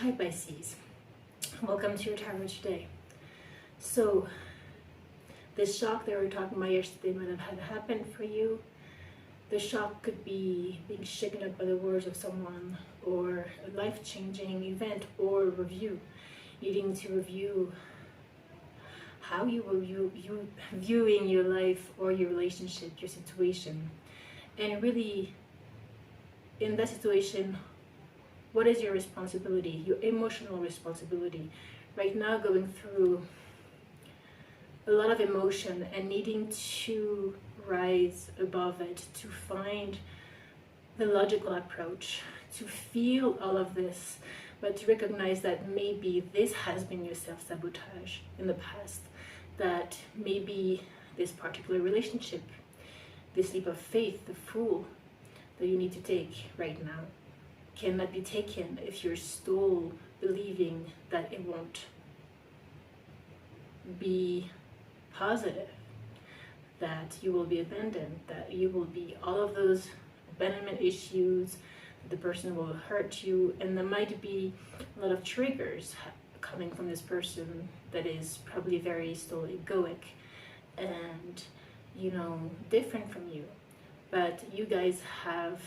Hi Pisces, welcome to your tarot today. So, the shock that we were talking about yesterday might have had happened for you. The shock could be being shaken up by the words of someone, or a life-changing event, or review, needing to review how you were viewing your life or your relationship, your situation. And really, in that situation, what is your responsibility, your emotional responsibility? Right now, going through a lot of emotion and needing to rise above it, to find the logical approach, to feel all of this, but to recognize that maybe this has been your self-sabotage in the past, that maybe this particular relationship, this leap of faith, the fool that you need to take right now, cannot be taken if you're still believing that it won't be positive, that you will be abandoned, that you will be all of those abandonment issues, the person will hurt you, and there might be a lot of triggers coming from this person that is probably very still egoic and, you know, different from you. But you guys have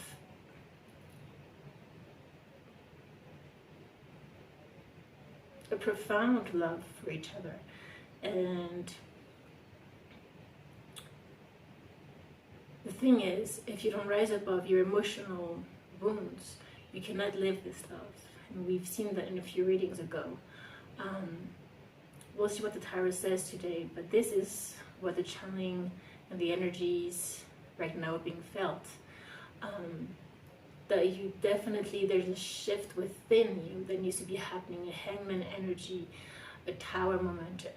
a profound love for each other, and the thing is, if you don't rise above your emotional wounds, you cannot live this love. And we've seen that in a few readings ago. We'll see what the tarot says today, but this is what the channeling and the energies right now are being felt. That you definitely, there's a shift within you that needs to be happening, a hangman energy, a tower moment,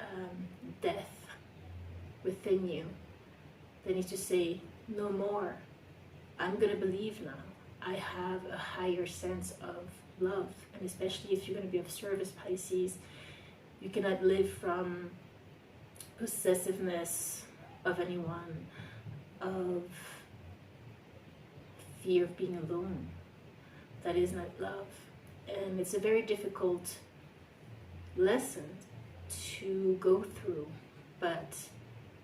death within you that needs to say, no more, I'm gonna believe now. I have a higher sense of love, and especially if you're gonna be of service, Pisces, you cannot live from possessiveness of anyone, of fear of being alone. That is not love. And it's a very difficult lesson to go through, but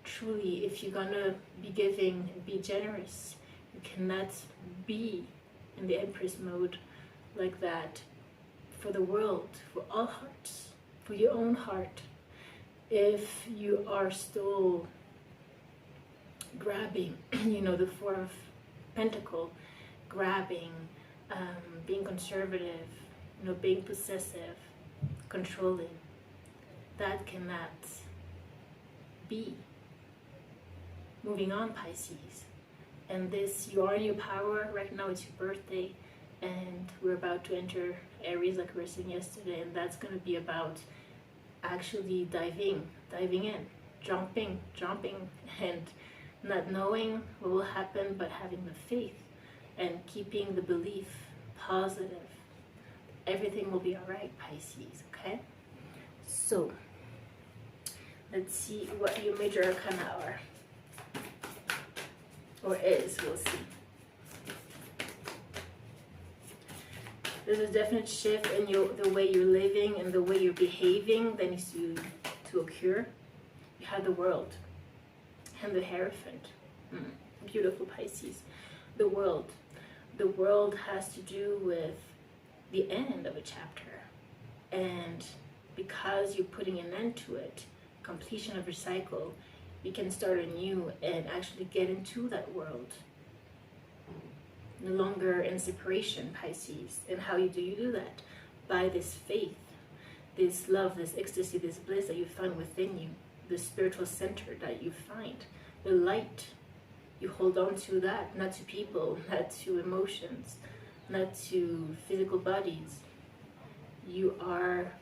truly, if you're gonna be giving, be generous, you cannot be in the Empress mode like that for the world, for all hearts, for your own heart, if you are still grabbing, you know, the Four of Pentacles, grabbing, being conservative, you know, being possessive, controlling. That cannot be. Moving on, Pisces. And this, you are in your power. Right now it's your birthday, and we're about to enter Aries, like we were saying yesterday, and that's going to be about actually diving in, jumping, and not knowing what will happen, but having the faith and keeping the belief positive. Everything will be all right, Pisces, okay? So, let's see what your major arcana are, or is, we'll see. There's a definite shift in the way you're living and the way you're behaving that needs to occur. You have the World and the Hierophant. Beautiful, Pisces. The world has to do with the end of a chapter, and because you're putting an end to it, completion of your cycle, you can start anew and actually get into that world. No longer in separation, Pisces. And how do you do that? By this faith, this love, this ecstasy, this bliss that you find within you, the spiritual center that you find, the light. You hold on to that, not to people, not to emotions, not to physical bodies. You are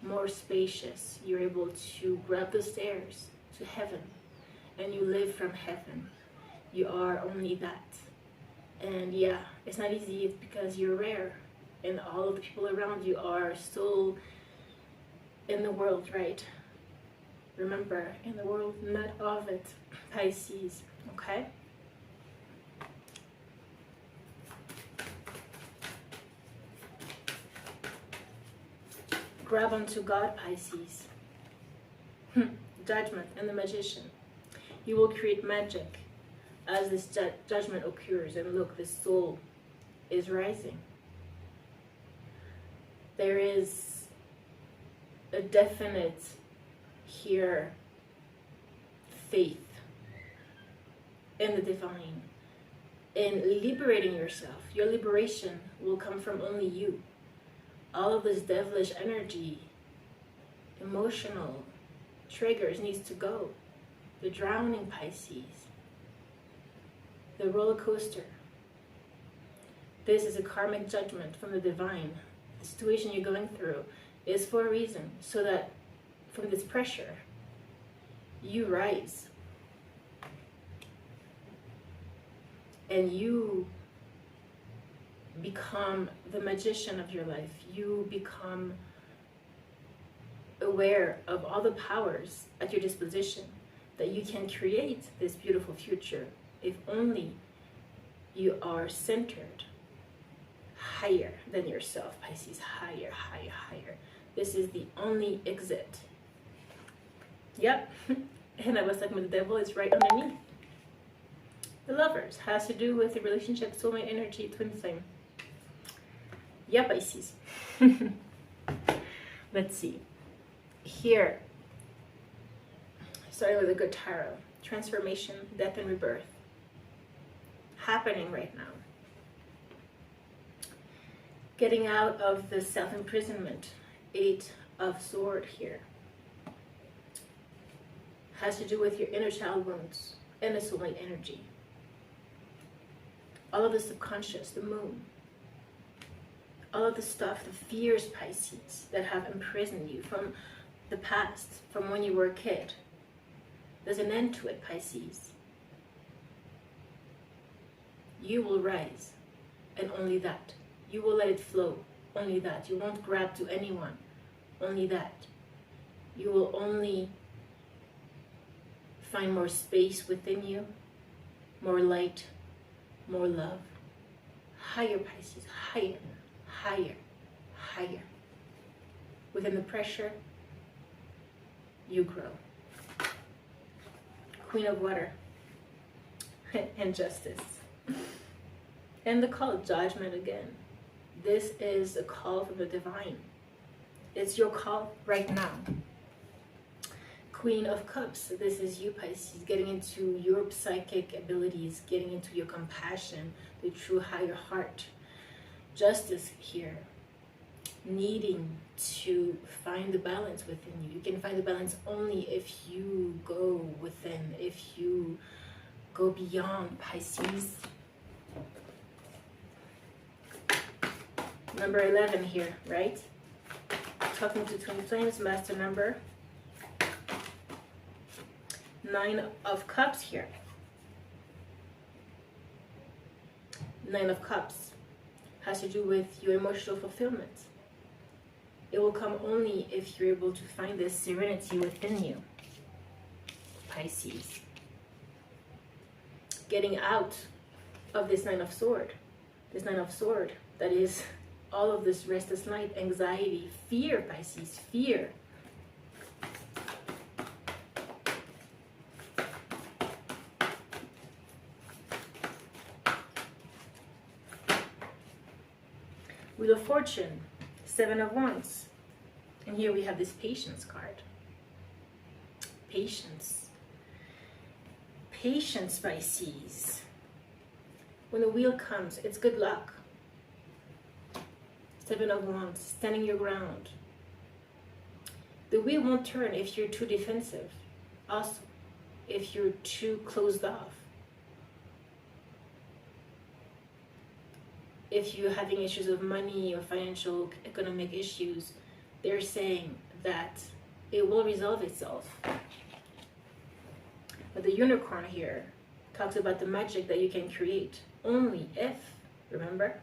more spacious. You're able to grab the stairs to heaven, and you live from heaven. You are only that. And yeah, it's not easy. It's because you're rare, and all of the people around you are still in the world, right? Remember, in the world, not of it, Pisces, okay? Grab onto God, Pisces. Judgment and the Magician. You will create magic as this judgment occurs. And look, the soul is rising. There is a definite here faith in the divine, in liberating yourself. Your liberation will come from only you. All of this devilish energy, emotional triggers needs to go. The drowning, Pisces. The roller coaster. This is a karmic judgment from the divine. The situation you're going through is for a reason, so that from this pressure, you rise. And you become the magician of your life. You become aware of all the powers at your disposition, that you can create this beautiful future if only you are centered higher than yourself, Pisces. Higher, higher, higher. This is the only exit. Yep. And I was talking about the devil is right underneath. The Lovers has to do with the relationship, soulmate energy, twin flame. Yeah, Pisces. Let's see. Here, starting with a good tarot. Transformation, death and rebirth. Happening right now. Getting out of the self-imprisonment. 8 of Swords here. Has to do with your inner child wounds and the soulmate energy. All of the subconscious, the moon. All of the stuff, the fears, Pisces, that have imprisoned you from the past, from when you were a kid. There's an end to it, Pisces. You will rise, and only that. You will let it flow, only that. You won't grab to anyone, only that. You will only find more space within you, more light, more love. Higher, Pisces, higher, higher, higher. Within the pressure, you grow. Queen of Water and Justice. And the call, Judgment again. This is a call from the divine. It's your call right now. Queen of Cups. This is you, Pisces, getting into your psychic abilities, getting into your compassion, the true higher heart. Justice here. Needing to find the balance within you. You can find the balance only if you go within, if you go beyond, Pisces. Number 11 here, right? Talking to twin flames, master number. 9 of Cups here. 9 of Cups has to do with your emotional fulfillment. It will come only if you're able to find this serenity within you, Pisces. Getting out of this 9 of Swords. This 9 of Swords, that is all of this restless night, anxiety, fear, Pisces, fear. Wheel of Fortune, 7 of Wands. And here we have this Patience card. Patience. Patience, Pisces. When the wheel comes, it's good luck. 7 of Wands, standing your ground. The wheel won't turn if you're too defensive. Also, if you're too closed off. If you're having issues of money or financial, economic issues, they're saying that it will resolve itself. But the unicorn here talks about the magic that you can create only if, remember,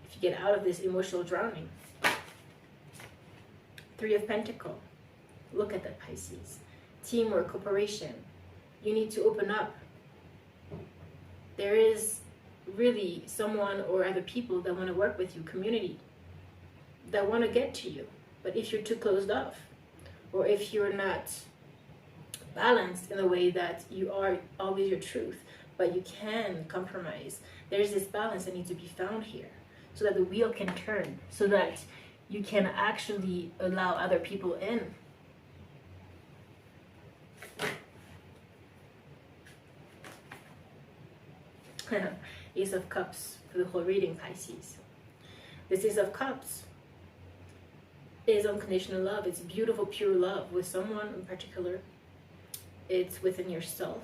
if you get out of this emotional drowning. 3 of Pentacles. Look at that, Pisces. Teamwork, cooperation. You need to open up. There is really someone or other people that want to work with you, community, that want to get to you. But if you're too closed off, or if you're not balanced in a way that you are always your truth, but you can compromise, there's this balance that needs to be found here, so that the wheel can turn, so that you can actually allow other people in. Ace of Cups for the whole reading, Pisces. This Ace of Cups is unconditional love. It's beautiful, pure love with someone in particular. It's within yourself.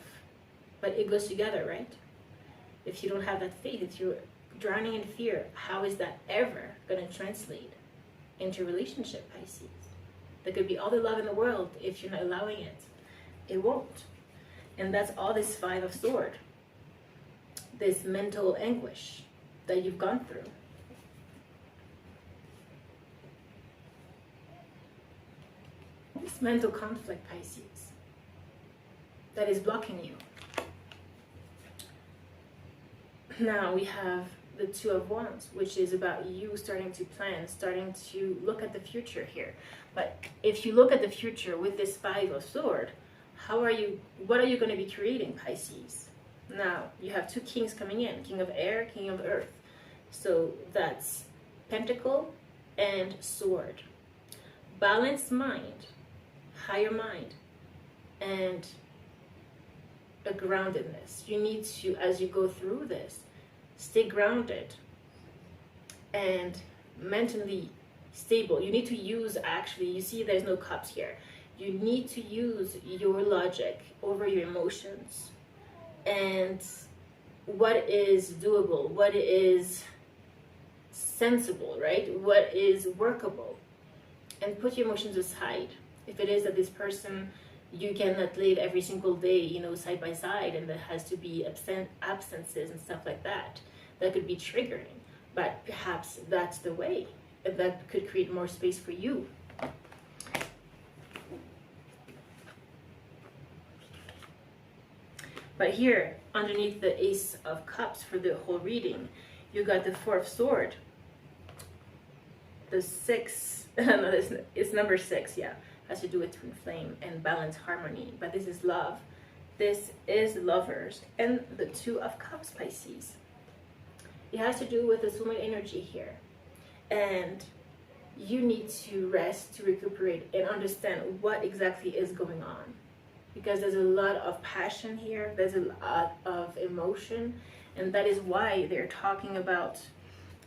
But it goes together, right? If you don't have that faith, if you're drowning in fear, how is that ever going to translate into a relationship, Pisces? There could be all the love in the world. If you're not allowing it, it won't. And that's all this Five of Swords. This mental anguish that you've gone through. This mental conflict, Pisces, that is blocking you. Now we have the Two of Wands, which is about you starting to plan, starting to look at the future here. But if you look at the future with this Five of Swords, what are you going to be creating, Pisces? Now, you have two kings coming in, King of Air, King of Earth. So that's Pentacle and Sword. Balanced mind, higher mind, and a groundedness. You need to, as you go through this, stay grounded and mentally stable. You need to use, actually, you see there's no cups here. You need to use your logic over your emotions. And what is doable, what is sensible, right? What is workable? And put your emotions aside. If it is that this person, you cannot live every single day, you know, side by side, and there has to be absences and stuff like that, that could be triggering. But perhaps that's the way, and that could create more space for you. But here, underneath the Ace of Cups for the whole reading, you got the Four of Swords. The 6, no, it's number 6, yeah. Has to do with twin flame and balance, harmony. But this is love. This is lovers. And the Two of Cups, Pisces. It has to do with the soulmate energy here. And you need to rest, to recuperate, and understand what exactly is going on. Because there's a lot of passion here, there's a lot of emotion, and that is why they're talking about,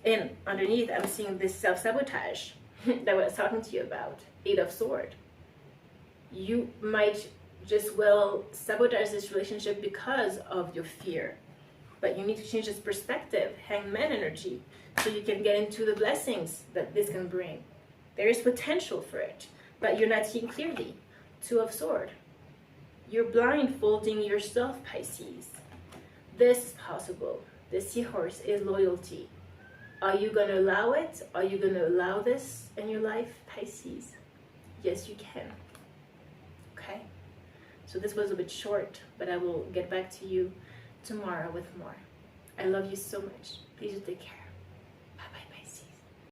and underneath I'm seeing this self-sabotage that I was talking to you about, Eight of Swords. You might just well sabotage this relationship because of your fear, but you need to change this perspective, Hangman energy, so you can get into the blessings that this can bring. There is potential for it, but you're not seeing clearly. Two of Swords. You're blindfolding yourself, Pisces. This is possible. The seahorse is loyalty. Are you going to allow it? Are you going to allow this in your life, Pisces? Yes, you can. Okay? So this was a bit short, but I will get back to you tomorrow with more. I love you so much. Please take care.